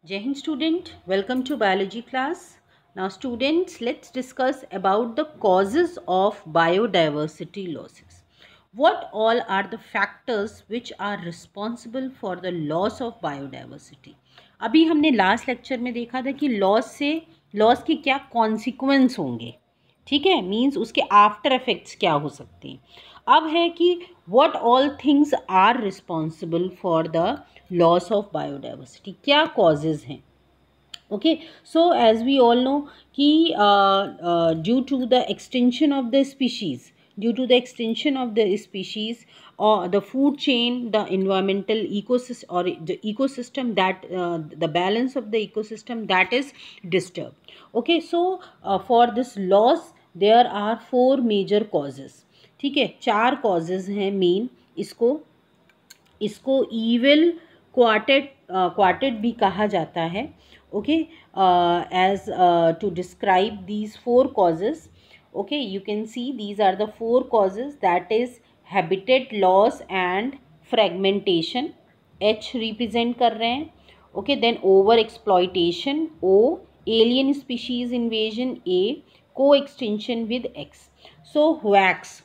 Jai Hind student, welcome to biology class. Now students, let's discuss about the causes of biodiversity losses. What all are the factors which are responsible for the loss of biodiversity? अभी हमने last lecture में देखा था कि loss के क्या consequence होंगे, ठीक है, मीन्स उसके आफ्टर इफेक्ट्स क्या हो सकते हैं. अब है कि what all things are responsible for the loss of biodiversity, क्या कॉजेज़ हैं. Okay, so as we all know कि due to the extension of the species, due to the extension of the species or the food chain, the environmental ecosystem or the ecosystem that the balance of the ecosystem that is disturbed. Okay, so for this loss there are four major causes. ठीक है, चार causes हैं main. इसको evil quartet भी कहा जाता है. Okay, as to describe these four causes. Okay, you can see these are the four causes, that is habitat loss and fragmentation. H represent कर रहे हैं. Okay, then over exploitation O, alien species invasion A, co-extinction with X. So wax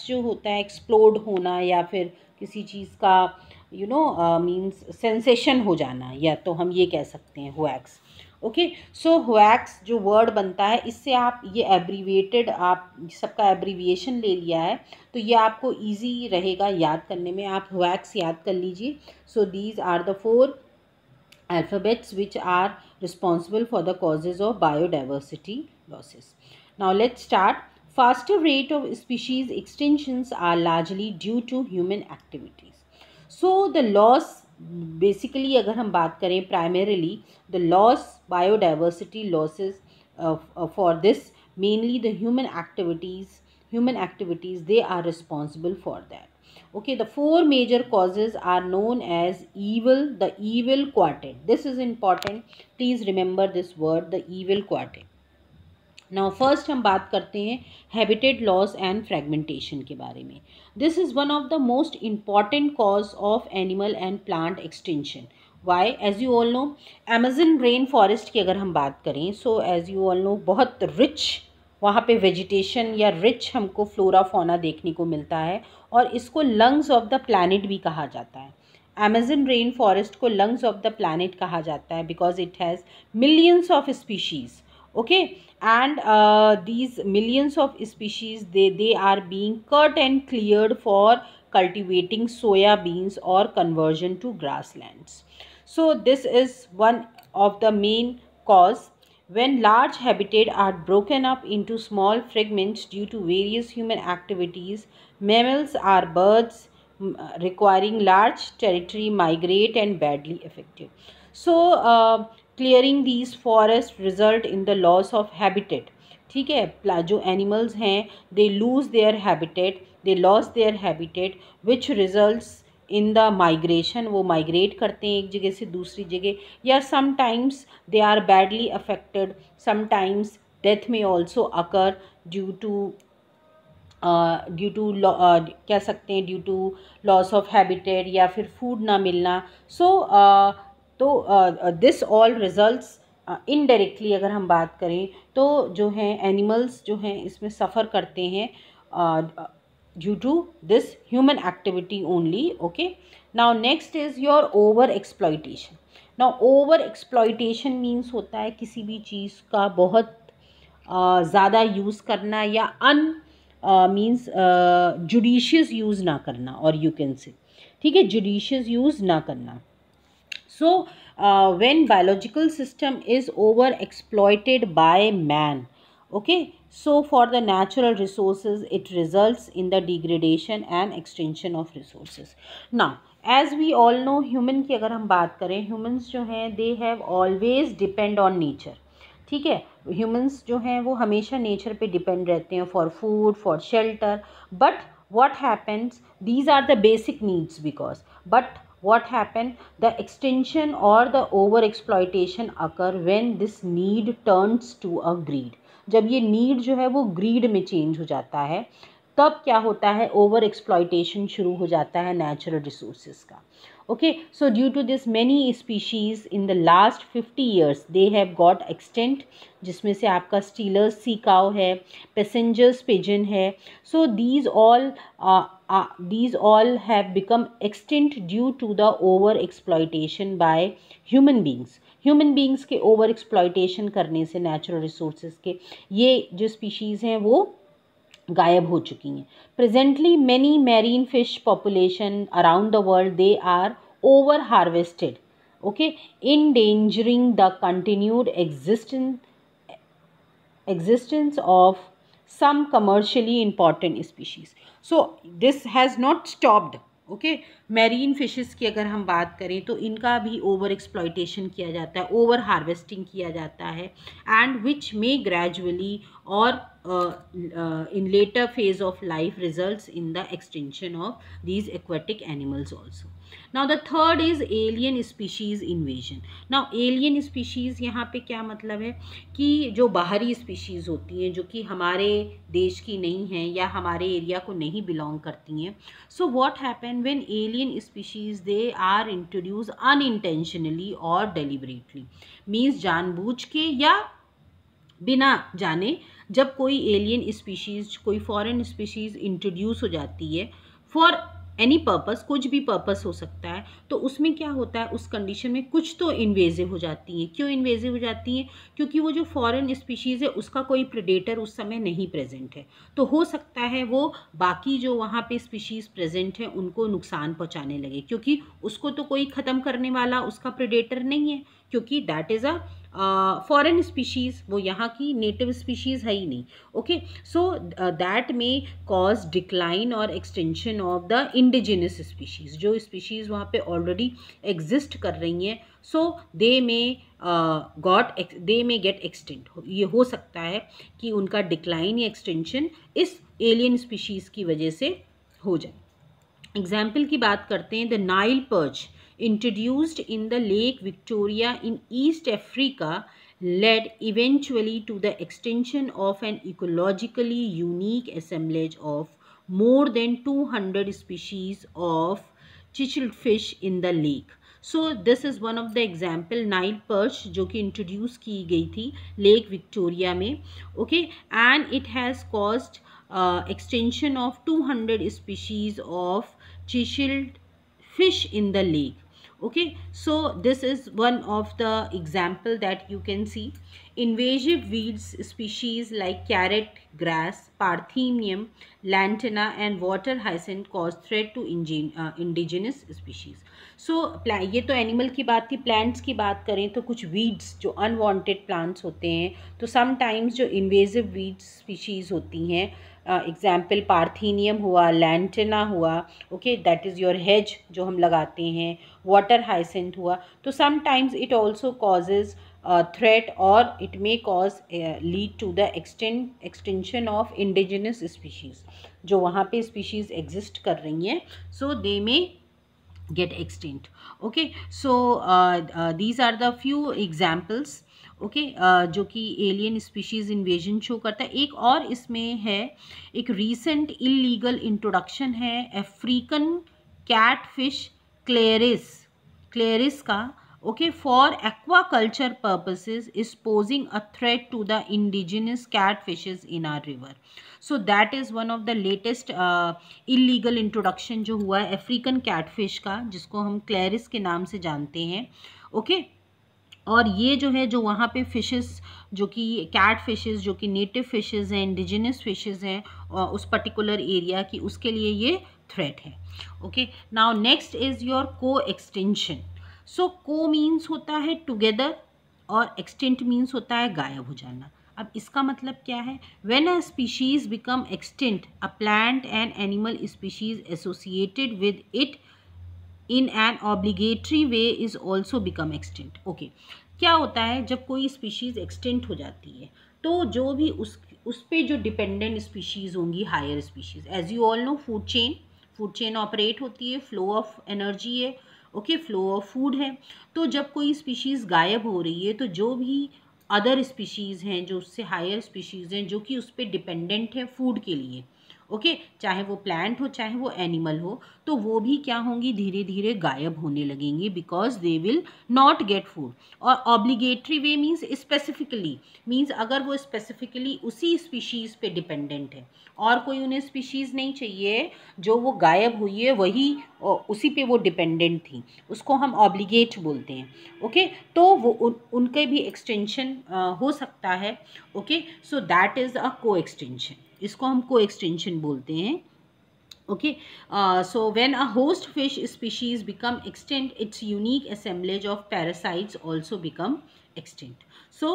जो होता है explode होना या फिर किसी चीज़ का मीन्स सेंसेशन हो जाना, या तो हम ये कह सकते हैं वैक्स. ओके, सो वैक्स जो वर्ड बनता है, इससे आप ये एब्रीविएटेड, आप सबका एब्रीविएशन ले लिया है तो ये आपको इजी रहेगा याद करने में. आप वैक्स याद कर लीजिए. So these are the four alphabets which are responsible for the causes of biodiversity losses. Now let's start. Faster rate of species extinctions are largely due to human activities. So the loss, basically अगर हम बात करें primarily the loss, biodiversity losses for this, mainly the human activities they are responsible for that. Okay, the four major causes are known as the evil quartet. This is important, please remember this word, the evil quartet. Now first हम बात करते हैं habitat loss and fragmentation के बारे में. This is one of the most important cause of animal and plant extinction. Why? As you all know, Amazon rain forest की अगर हम बात करें, so as you all know बहुत रिच वहाँ पे वेजिटेशन या रिच हमको फ्लोरा फौना देखने को मिलता है, और इसको लंग्स ऑफ द प्लैनेट भी कहा जाता है. अमेजन रेन फॉरेस्ट को लंग्स ऑफ द प्लैनेट कहा जाता है because it has millions of species. Okay, and these millions of species they are being cut and cleared for cultivating soya beans or conversion to grasslands. So this is one of the main cause. When large habitat are broken up into small fragments due to various human activities, mammals or birds requiring large territory migrate and badly affected. So clearing these forest result in the loss of habitat. ठीक है, जो animals हैं they lose their habitat, they loss their habitat which results in the migration. वो migrate करते हैं एक जगह से दूसरी जगह, या sometimes they are badly affected, sometimes death में ऑल्सो अकर ड्यू टू कह सकते हैं due to loss of habitat या फिर फूड ना मिलना. तो दिस ऑल रिजल्ट्स इनडायरेक्टली अगर हम बात करें तो जो हैं एनिमल्स जो हैं इसमें सफ़र करते हैं due to this human activity only. Okay, now next is your over exploitation. Now over exploitation means होता है किसी भी चीज़ का बहुत ज़्यादा यूज़ करना, या मीन्स जुडिशियस यूज़ ना करना, और यू कैन से, ठीक है, जुडिशियस यूज़ ना करना. So when biological system is over exploited by man, okay, so for the natural resources it results in the degradation and extinction of resources. Now as we all know, human की अगर हम बात करें, humans जो हैं they have always depend on nature. ठीक है, humans जो हैं वो हमेशा नेचर पे डिपेंड रहते हैं for food, for shelter. But what happens, these are the basic needs because, but what happen, the extension or the over exploitation occur when this need turns to a greed. जब ये need जो है वो grid में change हो जाता है, तब क्या होता है, ओवर एक्सप्लॉइटेशन शुरू हो जाता है नेचुरल रिसोर्सेज का. Okay, so due to this many species in the last 50 years they have got extinct, जिसमें से आपका स्टीलर्स सी काउ है, पैसेंजर्स पिजन है. so these all have become extinct due to the over exploitation by human beings के over exploitation करने से natural resources के ये जो स्पीशीज़ हैं वो गायब हो चुकी हैं. Presently many marine fish population around the world they are over harvested. Okay, endangering the continued existence of some commercially important species. So this has not stopped. Okay, marine fishes की अगर हम बात करें तो इनका भी ओवर एक्सप्लॉयटेशन किया जाता है, ओवर हार्वेस्टिंग किया जाता है, एंड विच मे ग्रेजुअली और in later phase of life results in the extinction of these aquatic animals also. Now the third is alien species invasion. Now alien species यहाँ पे क्या मतलब है कि जो बाहरी species होती हैं जो कि हमारे देश की नहीं हैं या हमारे एरिया को नहीं बिलोंग करती हैं. So what happen when alien species they are introduced unintentionally or deliberately, means जानबूझ के या बिना जाने जब कोई एलियन स्पीशीज़, कोई फॉरेन स्पीशीज़ इंट्रोड्यूस हो जाती है फॉर एनी पर्पस, कुछ भी पर्पस हो सकता है, तो उसमें क्या होता है, उस कंडीशन में कुछ तो इन्वेजिव हो जाती हैं. क्यों इन्वेजिव हो जाती हैं? क्योंकि वो जो फॉरेन स्पीशीज़ है उसका कोई प्रेडेटर उस समय नहीं प्रेजेंट है, तो हो सकता है वो बाकी जो वहाँ पे स्पीशीज़ प्रेजेंट हैं उनको नुकसान पहुँचाने लगे, क्योंकि उसको तो कोई ख़त्म करने वाला उसका प्रेडेटर नहीं है, क्योंकि that is a foreign species, वो यहाँ की नेटिव स्पीशीज़ है ही नहीं. ओके, सो दैट में कॉज डिक्लाइन और extension of the indigenous species. जो स्पीशीज़ वहाँ पे ऑलरेडी एग्जिस्ट कर रही हैं, सो दे में गेट एक्सटेंट. ये हो सकता है कि उनका डिक्लाइन या एक्सटेंशन इस एलियन स्पीशीज़ की वजह से हो जाए. एग्जाम्पल की बात करते हैं. The Nile perch introduced in the Lake Victoria in East Africa led eventually to the extinction of an ecologically unique assemblage of more than 200 species of chishelfish in the lake. So this is one of the example, Nile perch जो कि introduce की गई थी Lake Victoria में. Okay, and it has caused extinction of 200 species of chisheled fish in the lake. Okay, so this is one of the example that you can see. Invasive weeds species like carrot grass, parthenium, lantana and water hyacinth cause threat to indigenous species. So ये तो animal की बात थी. Plants की बात करें तो कुछ वीड्स जो अनवांटेड प्लांट्स होते हैं, तो समटाइम्स जो इन्वेजिव वीड्स स्पीशीज़ होती हैं, एग्जाम्पल पार्थीनियम हुआ, लैंटेना हुआ, okay, that is your hedge जो हम लगाते हैं, वाटर हाइसेंथ हुआ, तो sometimes it also causes threat और it may cause lead to the extension of indigenous species. जो वहाँ पे स्पीशीज़ एग्जिस्ट कर रही हैं, so they may get extinct. Okay, so these are the few examples. Okay, जो कि एलियन स्पीशीज़ इन्वेजन शो करता है. एक और इसमें है, एक रीसेंट इलीगल इंट्रोडक्शन है अफ्रीकन कैटफिश क्लेरिस का. Okay, for aquaculture purposes is posing a threat to the indigenous catfishes in our river. So that is one of the latest illegal introduction जो हुआ है अफ्रीकन कैटफिश का, जिसको हम Clarice के नाम से जानते हैं. ओके, और ये जो है, जो वहाँ पे फिशेस, जो कि कैट फिशेस जो कि नेटिव फिशेस हैं, इंडिजिनस फिशेस हैं उस पर्टिकुलर एरिया की, उसके लिए ये थ्रेट है. Okay, now next is your को एक्सटेंशन. सो को मीन्स होता है टुगेदर और एक्सटेंट मीन्स होता है गायब हो जाना. अब इसका मतलब क्या है? When a species become extinct, a plant and animal species associated with it in an obligatory way is also become extinct. Okay, क्या होता है जब कोई स्पीशीज़ एक्सटेंट हो जाती है, तो जो भी उस पे जो डिपेंडेंट स्पीशीज़ होंगी, higher species, as you all know food chain operate होती है, फ्लो ऑफ एनर्जी है, ओके, फ्लो ऑफ फूड है. तो जब कोई स्पीशीज़ गायब हो रही है, तो जो भी अदर स्पीशीज़ हैं, जो उससे हायर स्पीशीज़ हैं, जो कि उस पर डिपेंडेंट है फूड के लिए, ओके, चाहे वो प्लांट हो चाहे वो एनिमल हो, तो वो भी क्या होंगी, धीरे धीरे गायब होने लगेंगी, because they will not get food. और obligatory way means specifically, means अगर वो स्पेसिफिकली उसी स्पीशीज पे डिपेंडेंट है और कोई उन्हें स्पीशीज नहीं चाहिए, जो वो गायब हुई है वही उसी पे वो डिपेंडेंट थी, उसको हम ऑब्लिगेट बोलते हैं। ओके, तो वो उनके भी एक्सटेंशन हो सकता है। Okay, so that is a को एक्सटेंशन, इसको हम को एक्सटेंशन बोलते हैं। Okay, so when a host fish species become extinct, its unique assemblage of parasites also become extinct. So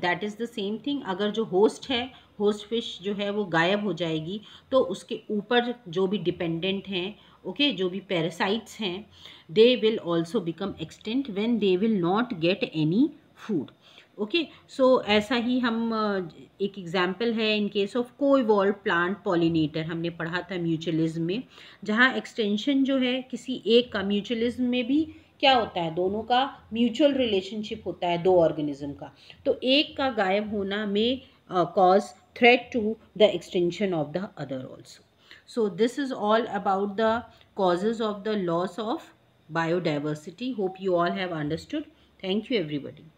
that is the same thing, अगर जो host है, host fish जो है वो गायब हो जाएगी, तो उसके ऊपर जो भी dependent हैं, okay, जो भी parasites हैं, they will also become extinct when they will not get any food. Okay, so ऐसा ही हम एक एग्जाम्पल है इन केस ऑफ को इवॉल्व प्लांट पॉलिनेटर, हमने पढ़ा था म्यूचुअलिज्म में, जहाँ एक्सटेंशन जो है किसी एक का, म्यूचुअलिज्म में भी क्या होता है, दोनों का म्यूचुअल रिलेशनशिप होता है, दो ऑर्गेनिज्म का, तो एक का गायब होना में cause threat to the extension of the other also. So this is all about the causes of the loss of biodiversity. Hope you all have understood. Thank you everybody.